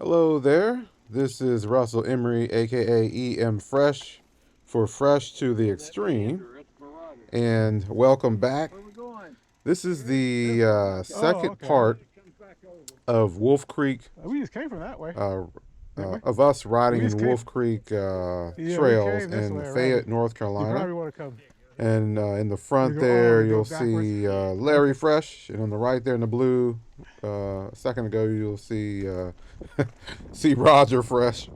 Hello there. This is Russell Emery, aka EM Fresh, for Fresh to the Extreme, and welcome back. This is the Oh, second okay. part of Wolf Creek, We just came from that way, uh, didn't we? of us We riding just in came. Wolf Creek Yeah, we trails came this in way already. Fayette, North You Carolina. probably want to come. And in the We front go. Oh, there, we do you'll it backwards. see Larry Okay. Fresh, and on the right there in the blue, a second ago, you'll see see Roger Fresh.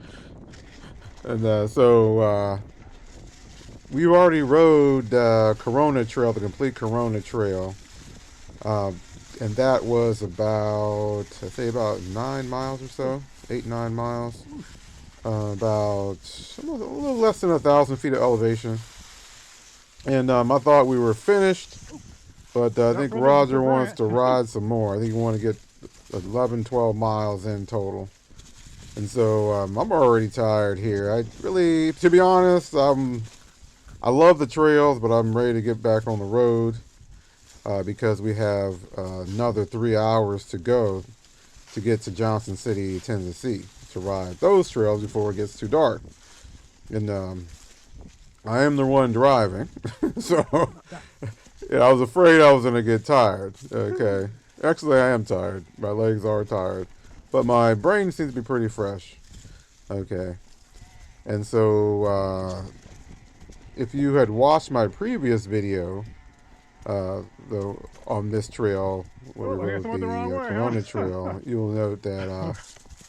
And we already rode Corona Trail, the complete Corona Trail, um, and that was about I say about 9 miles or so, 8 9 miles, about a little less than 1,000 feet of elevation. And I thought we were finished, but I Not think for the Roger wants Brant. to ride some more. I think he want to get 11, 12 miles in total. And so I'm already tired here. I really, to be honest, I love the trails, but I'm ready to get back on the road because we have another 3 hours to go to get to Johnson City, Tennessee, to ride those trails before it gets too dark. And I am the one driving, so yeah, I was afraid I was gonna get tired. Okay, actually, I am tired. My legs are tired, but my brain seems to be pretty fresh. Okay, and so if you had watched my previous video, uh, the on this trail where we Oh, I guess rode I went the wrong the way, Corona huh? Trail, you'll note that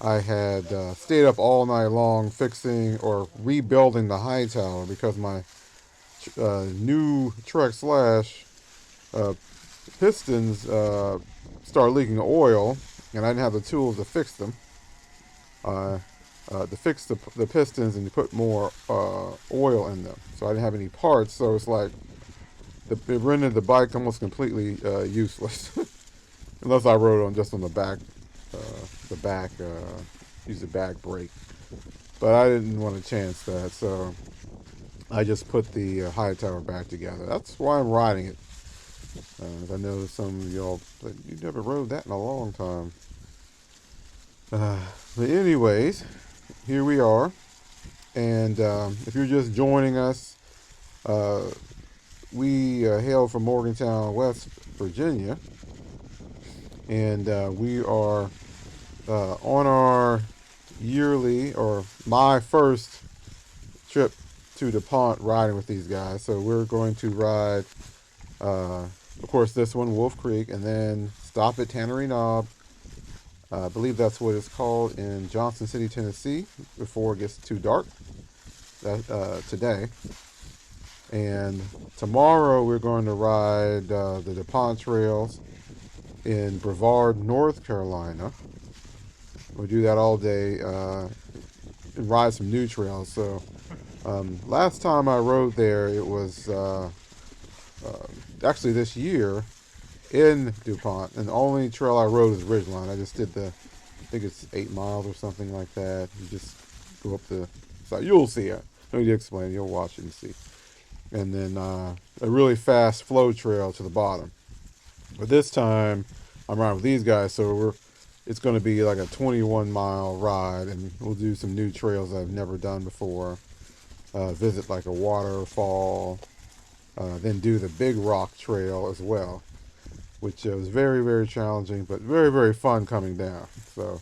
I had stayed up all night long fixing or rebuilding the high tower because my new Trek Slash uh, pistons start leaking oil, and I didn't have the tools to fix them. Uh, to fix the pistons and to put more oil in them, so I didn't have any parts. So it's like it rendered the bike almost completely useless, unless I rode on just on the back, use the back brake. But I didn't want to chance that, so I just put the high tower back together. That's why I'm riding it. I know some of y'all, but you never rode that in a long time. Uh, but anyways, here we are. And if you're just joining us, uh, we hail from Morgantown, West Virginia, and we are on our yearly, or my first trip to DuPont riding with these guys. So we're going to ride, of course, this one, Wolf Creek, and then stop at Tannery Knob. I believe that's what it's called in Johnson City, Tennessee, before it gets too dark today. And tomorrow we're going to ride the DuPont Trails in Brevard, North Carolina. We'll do that all day and ride some new trails. So last time I rode there, it was actually this year in DuPont, and the only trail I rode is Ridgeline. I just did I think it's 8 miles or something like that. You just go up the side. You'll see it. No need to explain. You'll watch it and see. And then a really fast flow trail to the bottom. But this time, I'm riding with these guys, so it's going to be like a 21-mile ride, and we'll do some new trails I've never done before. Visit like a waterfall, then do the Big Rock Trail as well, which was very, very challenging, but very, very fun coming down. So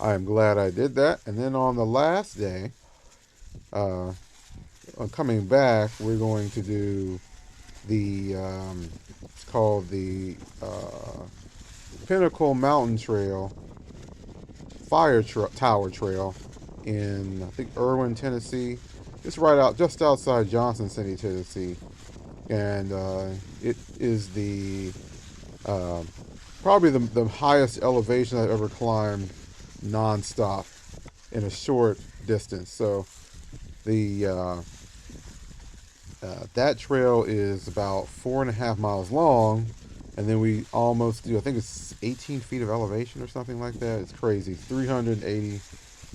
I am glad I did that. And then on the last day, uh, coming back, we're going to do it's called the Pinnacle Mountain Trail, Tower Trail in, I think, Irwin, Tennessee. It's right out, just outside Johnson City, Tennessee. And it is uh, probably the highest elevation I've ever climbed nonstop in a short distance. So the that trail is about 4.5 miles long, and then we almost do. I think it's 18 feet of elevation or something like that. It's crazy. 380, I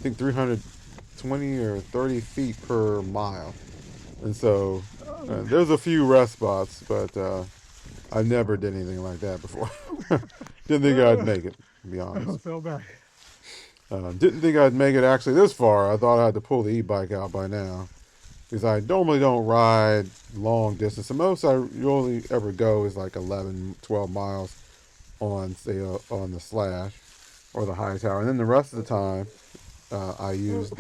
think 320 or 30 feet per mile, and so there's a few rest spots, but I never did anything like that before. Didn't think I'd make it, to be I honest. fell back. Didn't think I'd make it actually this far. I thought I had to pull the e-bike out by now. Because I normally don't ride long distance. The most I really ever go is like 11, 12 miles on, say, on the Slash or the High Tower. And then the rest of the time, I use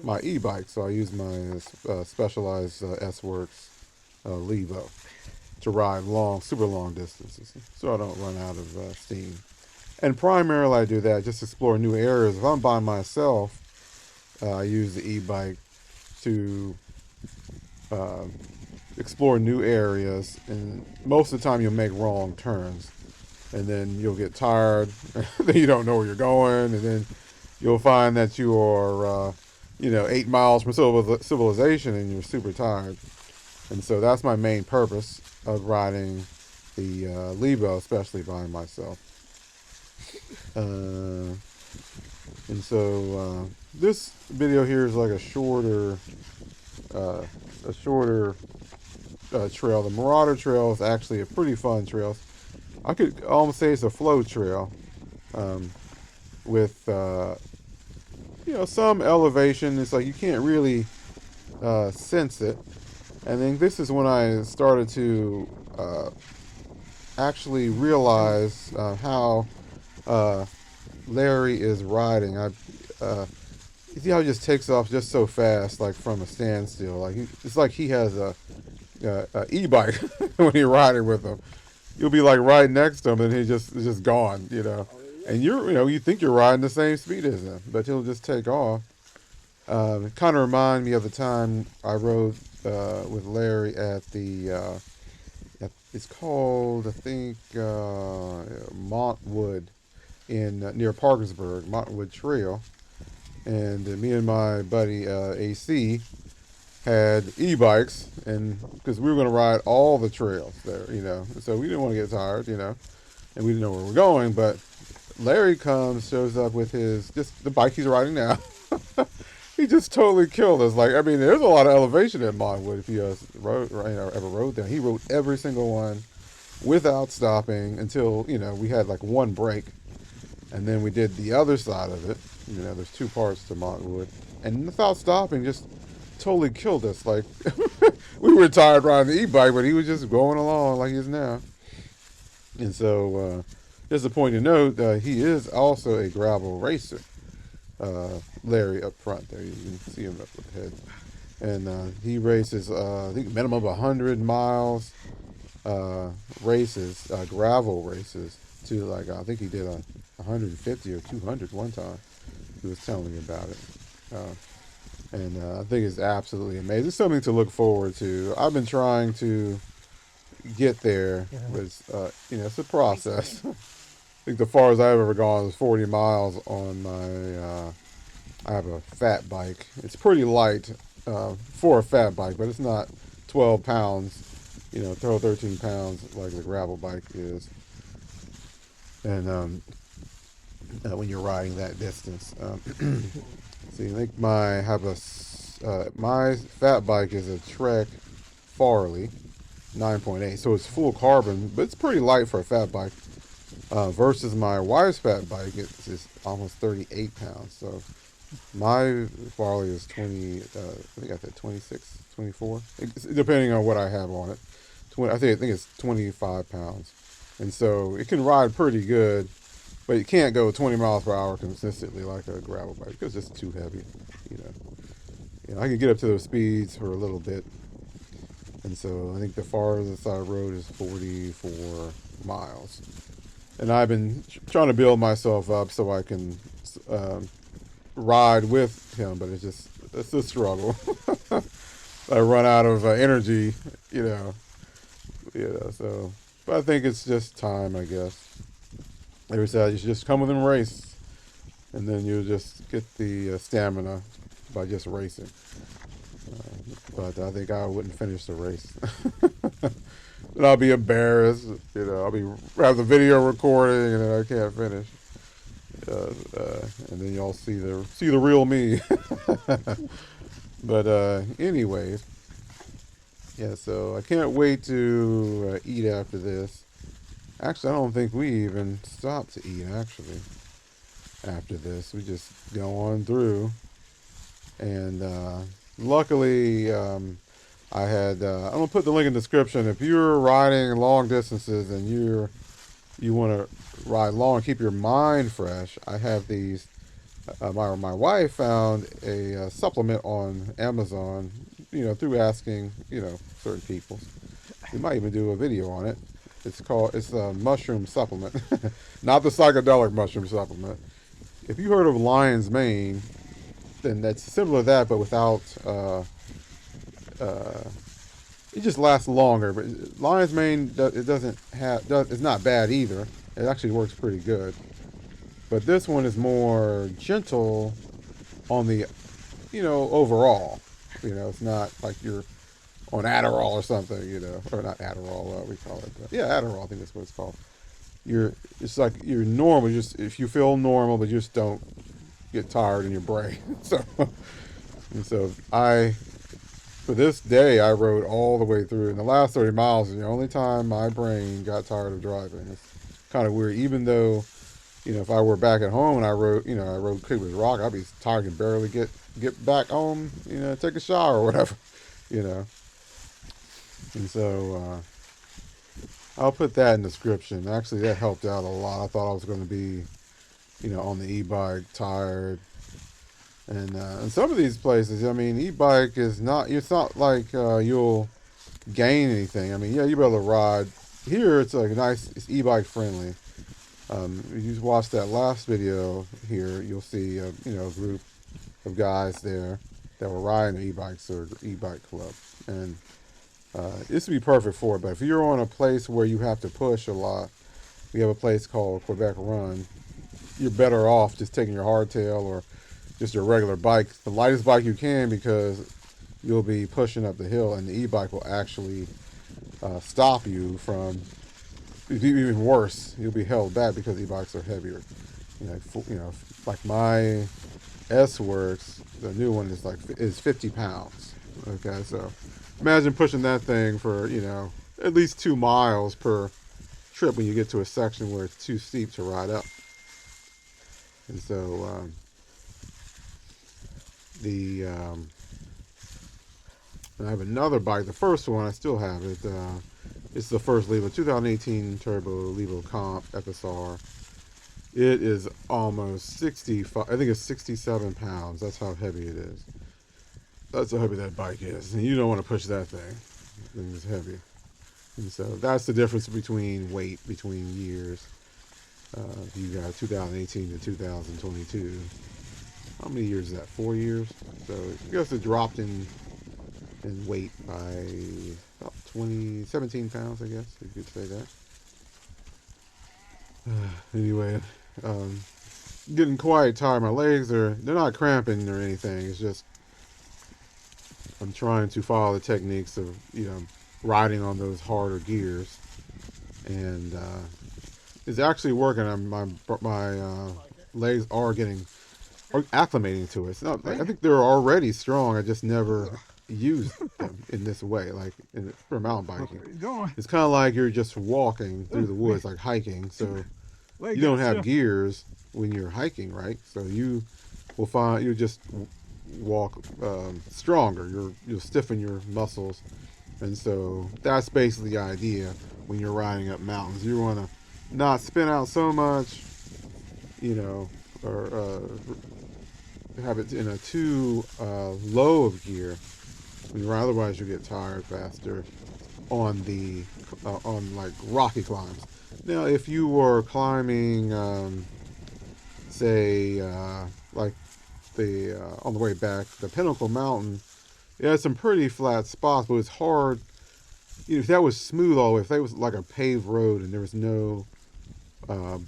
my e-bike. So I use my Specialized S-Works Levo to ride long, super long distances. So I don't run out of steam. And primarily I do that just to explore new areas. If I'm by myself, I use the e-bike to explore new areas, and most of the time you'll make wrong turns, and then you'll get tired, then you don't know where you're going, and then you'll find that you are 8 miles from civilization and you're super tired. And so that's my main purpose of riding the Levo, especially by myself. And so this video here is like a shorter trail. The Marauder Trail is actually a pretty fun trail. I could almost say it's a flow trail with some elevation. It's like you can't really sense it. And then this is when I started to actually realize how Larry is riding. You see how he just takes off just so fast, like from a standstill. Like it's like he has a e-bike when you're riding with him. You'll be like right next to him, and he's just gone, And you think you're riding the same speed as him, but he'll just take off. It kind of reminds me of the time I rode with Larry at the it's called, I think, Montwood in near Parkersburg, Montwood Trail. And me and my buddy AC had e-bikes, and because we were going to ride all the trails there, so we didn't want to get tired, and we didn't know where we were going. But Larry shows up with just the bike he's riding now. He just totally killed us. Like, I mean, there's a lot of elevation at Montwood if you ever rode there. He rode every single one without stopping until we had like one break, and then we did the other side of it. There's two parts to Montwood, and without stopping, just totally killed us. Like, we were tired riding the e-bike, but he was just going along like he is now. And so, just a point to note, he is also a gravel racer. Larry up front there, you can see him up ahead, and he races, I think, minimum of 100 miles races, gravel races, to like I think he did 150 or 200 one time. He was telling me about it. And I think it's absolutely amazing. It's something to look forward to. I've been trying to get there, but it's a process. I think the farthest I've ever gone is 40 miles on my, I have a fat bike. It's pretty light for a fat bike, but it's not 12 pounds, 13 pounds like the gravel bike is. And when you're riding that distance. See, I think my fat bike is a Trek Farley 9.8, so it's full carbon, but it's pretty light for a fat bike. Versus my wife's fat bike, it's almost 38 pounds. So my Farley is 20, I think I said 26, 24, depending on what I have on it. I think it's 25 pounds. And so it can ride pretty good, but you can't go 20 miles per hour consistently like a gravel bike because it's just too heavy. I can get up to those speeds for a little bit. And so I think the farthest I rode is 44 miles. And I've been trying to build myself up so I can ride with him, but it's a struggle. I run out of energy, so, but I think it's just time, I guess. They said you should just come within a race, and then you'll just get the stamina by just racing. But I think I wouldn't finish the race. And I'll be embarrassed, I'll have the video recording, and then I can't finish. And then y'all see the real me. But anyways, yeah. So I can't wait to eat after this. Actually, I don't think we even stopped to eat. Actually, after this. We just go on through, and luckily, I had. I'm gonna put the link in the description. If you're riding long distances and you want to ride long and keep your mind fresh, I have these. My wife found a supplement on Amazon. Through asking certain people. We might even do a video on it. It's a mushroom supplement, not the psychedelic mushroom supplement. If you heard of lion's mane, then that's similar to that, but without. Uh, it just lasts longer. But lion's mane, it doesn't have. It's not bad either. It actually works pretty good. But this one is more gentle on the, overall. It's not like you're on Adderall or something, or not Adderall, we call it. Yeah, Adderall, I think that's what it's called. It's like you're normal, just if you feel normal, but you just don't get tired in your brain. For this day, I rode all the way through. And the last 30 miles is the only time my brain got tired of driving. It's kind of weird, even though, if I were back at home and I rode Creekwood Rock, I'd be tired and barely get back home, take a shower or whatever, And so I'll put that in the description. Actually, that helped out a lot. I thought I was going to be, on the e-bike tired. And some of these places, e-bike is not, it's not like you'll gain anything. Yeah, you'll be able to ride. Here, it's like it's e-bike friendly. If you watch that last video here, you'll see, a group of guys there that were riding e-bikes or e-bike club. And this would be perfect for it. But if you're on a place where you have to push a lot, we have a place called Quebec Run, you're better off just taking your hardtail or just your regular bike, the lightest bike you can, because you'll be pushing up the hill, and the e-bike will actually stop you from. Even worse, you'll be held back because e-bikes are heavier. Like my S-Works, the new one is 50 pounds. Okay, so imagine pushing that thing for at least 2 miles per trip when you get to a section where it's too steep to ride up. And so and I have another bike. The first one I still have it. It's the first Levo 2018 Turbo Levo Comp FSR. It is almost 65. I think it's 67 pounds. That's how heavy it is. That's how heavy that bike is, and you don't want to push that thing. It's heavy, and so that's the difference between weight between years. You got 2018 to 2022. How many years is that? 4 years. So I guess it dropped in weight by about 17 pounds, I guess, if you could say that. Anyway, getting quite tired. My legs they're not cramping or anything. It's just I'm trying to follow the techniques of riding on those harder gears, and it's actually working. My legs are acclimating to it. It's not, I think they're already strong. I just never used them in this way, like for mountain biking. It's kind of like you're just walking through the woods, like hiking. So you don't have gears when you're hiking, right? So you will find you just walk stronger. You'll stiffen your muscles, and so that's basically the idea when you're riding up mountains. You want to not spin out so much, or have it in a too low of gear. Otherwise, you get tired faster on like rocky climbs. Now, if you were climbing, say, like on the way back, the Pinnacle Mountain, it had some pretty flat spots, but it's hard. If that was smooth all the way, if that was like a paved road and there was no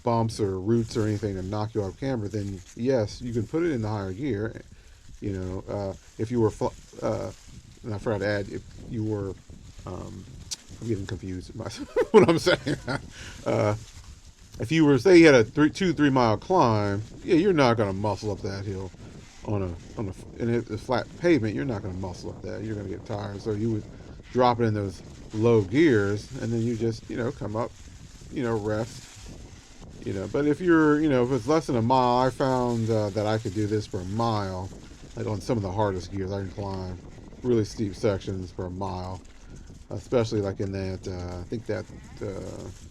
bumps or roots or anything to knock you off camber, then yes, you can put it in the higher gear. If you were, and I forgot to add, if you were, I'm getting confused what I'm saying. If you were, say, you had a 3 mile climb, yeah, you're not going to muscle up that hill on a flat pavement. You're not going to muscle up that. You're going to get tired. So you would drop it in those low gears, and then you just, come up, rest, But if you're, if it's less than a mile, I found that I could do this for a mile. Like on some of the hardest gears, I can climb really steep sections for a mile, especially like in that, I think that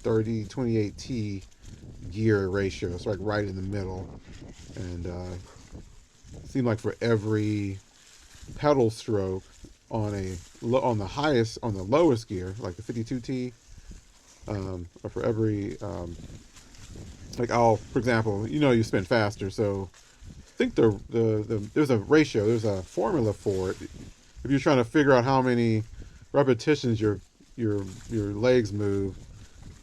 28T gear ratio. It's like right in the middle. And it seemed like for every pedal stroke on the lowest gear, like the 52T, or for every, for example, you spin faster, so I think there's a ratio, there's a formula for it. If you're trying to figure out how many repetitions your legs move,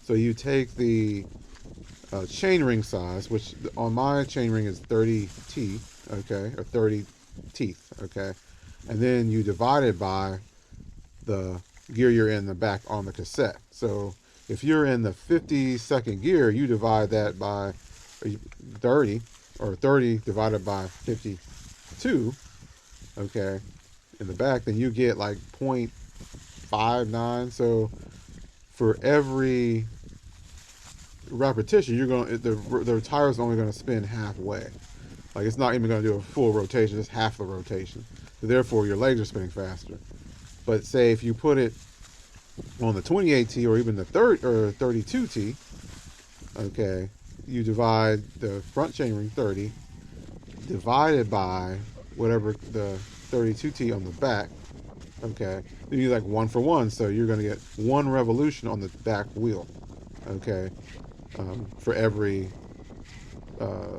so you take the chainring size, which on my chainring is 30T, okay, or 30 teeth, okay, and then you divide it by the gear you're in the back on the cassette. So if you're in the 52nd gear, you divide that by 30, or 30 divided by 52, okay, in the back, then you get like 0.59. So for every repetition, the tire's only going to spin halfway. Like it's not even going to do a full rotation, just half the rotation. So therefore, your legs are spinning faster. But say if you put it on the 28T or even the 32T, okay, you divide the front chainring 30 divided by whatever the 32T on the back, okay, then you like 1 for 1, so you're going to get 1 revolution on the back wheel, okay, for every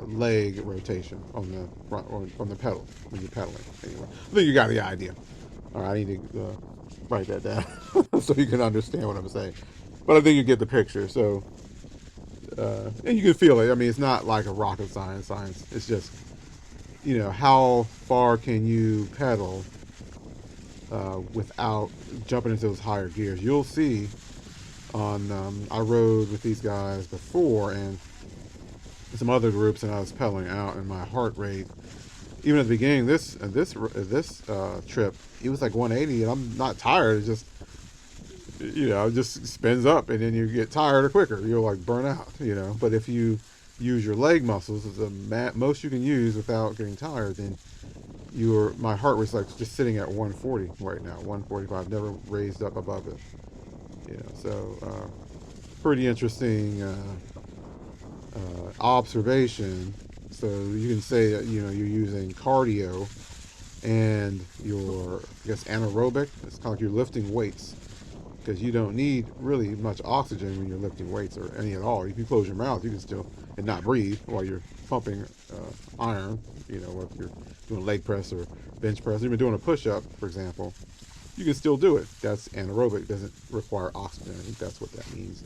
leg rotation on the front or on the pedal when you're pedaling. Anyway, I think you got the idea. All right, I need to write that down so you can understand what I'm saying. But I think you get the picture. So, and you can feel it. I mean, it's not like a rocket science. It's just, how far can you pedal without jumping into those higher gears? You'll see on, I rode with these guys before and some other groups, and I was pedaling out, and my heart rate, even at the beginning of this trip, it was like 180, and I'm not tired. It just, it just spins up, and then you get tired or quicker. You'll like burn out, But if you use your leg muscles, it's the most you can use without getting tired, then my heart was like just sitting at 140 right now, 145. Never raised up above it, So pretty interesting observation. So you can say that you're using cardio and your, I guess, anaerobic. It's kind of like you're lifting weights, because you don't need really much oxygen when you're lifting weights, or any at all. You can close your mouth, you can still and not breathe while you're pumping iron. If you're doing leg press or bench press, even doing a push-up, for example, you can still do it. That's anaerobic. It doesn't require oxygen. I think that's what that means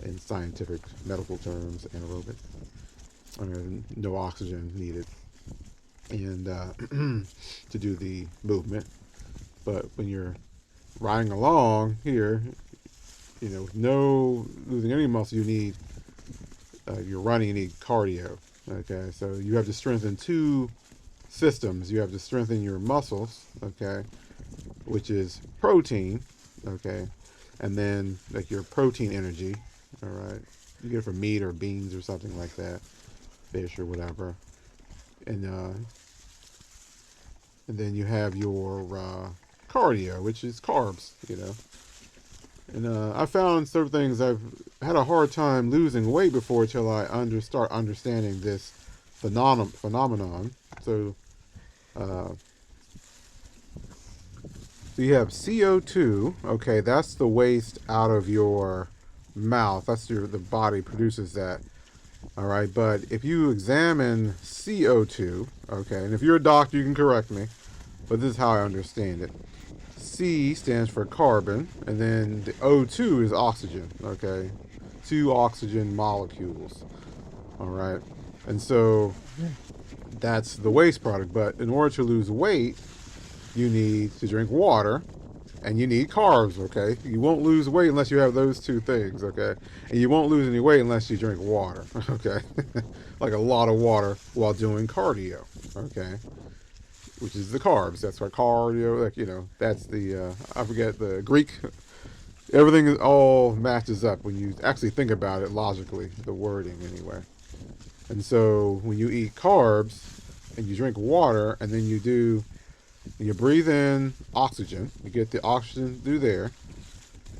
in scientific medical terms, anaerobic. No oxygen needed, and to do the movement. But when you're riding along here, no losing any muscle, you need, you're running, you need cardio. Okay, so you have to strengthen 2 systems. You have to strengthen your muscles, okay, which is protein, okay, and then like your protein energy. All right, you get it from meat or beans or something like that, fish or whatever, and then you have your cardio, which is carbs, And I found certain things, I've had a hard time losing weight before till I start understanding this phenomenon. So you have CO2, okay, that's the waste out of your mouth. The body produces that. All right, but if you examine CO2, okay, and if you're a doctor, you can correct me, but this is how I understand it. C stands for carbon, and then the O2 is oxygen, okay? 2 oxygen molecules, all right? And so that's the waste product, but in order to lose weight, you need to drink water, and you need carbs, okay? You won't lose weight unless you have those 2 things, okay? And you won't lose any weight unless you drink water, okay? Like a lot of water while doing cardio, okay? Which is the carbs. That's why cardio, that's the, I forget the Greek everything all matches up when you actually think about it logically, the wording anyway. And so when you eat carbs and you drink water and then you breathe in oxygen, you get the oxygen through there,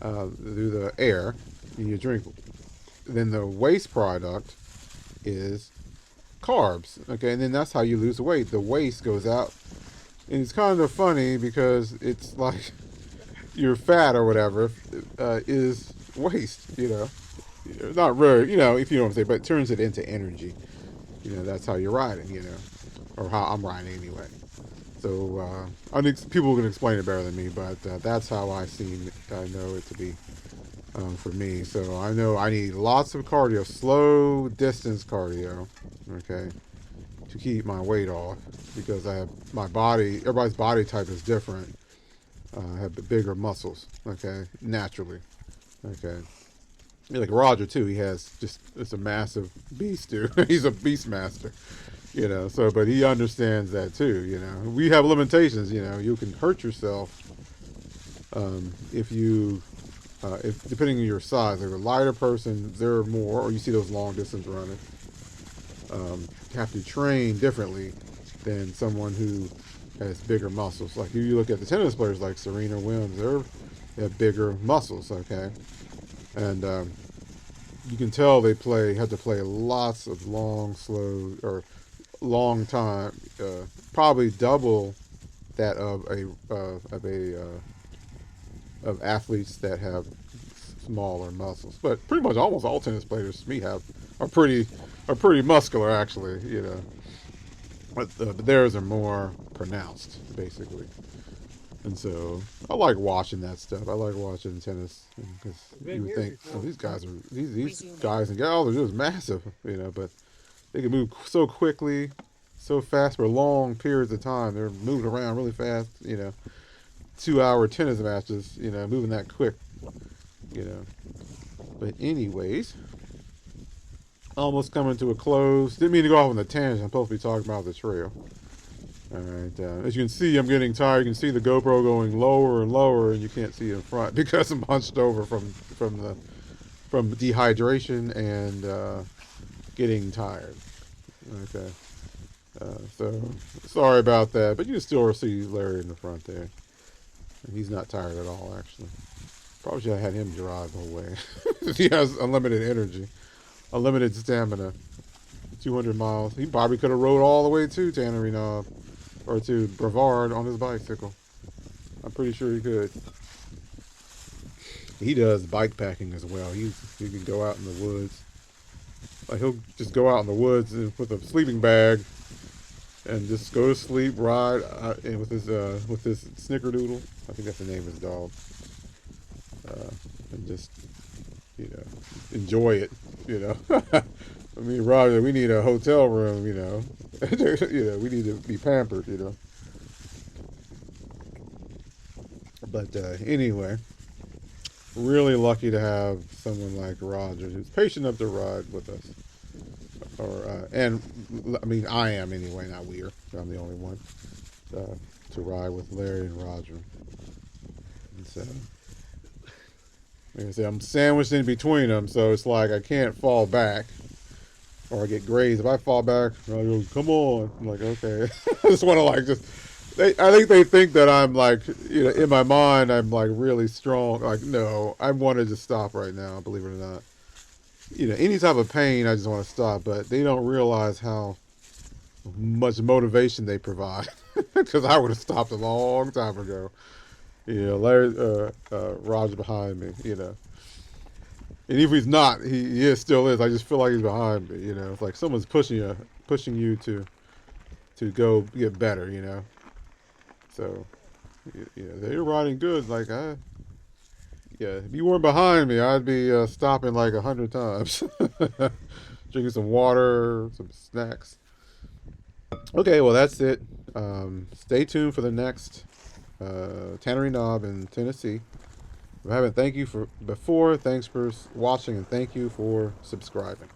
through the air, and you drink, then the waste product is carbs, okay, and then that's how you lose weight. The waste goes out, and it's kind of funny because it's like your fat or whatever is waste, not really, if you know what I'm saying, but it turns it into energy. That's how you're riding, or how I'm riding anyway. So I think people can explain it better than me, but that's how I know it to be for me. So I know I need lots of cardio, slow distance cardio, okay, to keep my weight off, because I have my body. Everybody's body type is different. I have bigger muscles, okay, naturally, okay. Like Roger too, it's a massive beast, dude. He's a beast master, So, but he understands that too, We have limitations, You can hurt yourself if depending on your size. Like a lighter person, they're more, or you see those long distance runners, have to train differently than someone who has bigger muscles. Like you look at the tennis players like Serena Williams, they have bigger muscles, okay, and you can tell they have to play lots of long, slow, or long time, probably double that of athletes that have smaller muscles. But pretty much almost all tennis players to me are pretty muscular actually, But theirs are more pronounced basically. And so I like watching that stuff. I like watching tennis because you would think, these guys and gals are just massive, but they can move so quickly, so fast for long periods of time. They're moving around really fast, 2-hour tennis matches, moving that quick, But anyways, almost coming to a close. Didn't mean to go off on the tangent. I'm supposed to be talking about the trail. All right, as you can see, I'm getting tired. You can see the GoPro going lower and lower, and you can't see in front because I'm hunched over from dehydration and getting tired. Okay, so sorry about that, but you can still see Larry in the front there. And he's not tired at all, actually. Probably should have had him drive the whole way. He has unlimited energy, unlimited stamina. 200 miles. He probably could have rode all the way to Tannery Knob or to Brevard on his bicycle. I'm pretty sure he could. He does bike packing as well. He can go out in the woods. Like he'll just go out in the woods with a sleeping bag and just go to sleep, ride, and with his snickerdoodle. I think that's the name of his dog. And just enjoy it. I mean, Roger, we need a hotel room, we need to be pampered, But anyway, really lucky to have someone like Roger who's patient enough to ride with us. I am anyway, not we are. I'm the only one to ride with Larry and Roger. And so, like I said, I'm sandwiched in between them, so it's like I can't fall back or I get grazed. If I fall back, I go, come on. I'm like, okay. I just want to I think they think that I'm like, in my mind, I'm like really strong. Like, no, I want to just stop right now, believe it or not. Any type of pain, I just want to stop, but they don't realize how much motivation they provide. Because I would have stopped a long time ago. Larry, Roger behind me, And if he's not, he still is. I just feel like he's behind me, It's like someone's pushing you to go get better, So, they're riding good. Like, if you weren't behind me, I'd be stopping like 100 times. Drinking some water, some snacks. Okay, well, that's it. Stay tuned for the next Tannery Knob in Tennessee. If I haven't thanked you for before, thanks for watching and thank you for subscribing.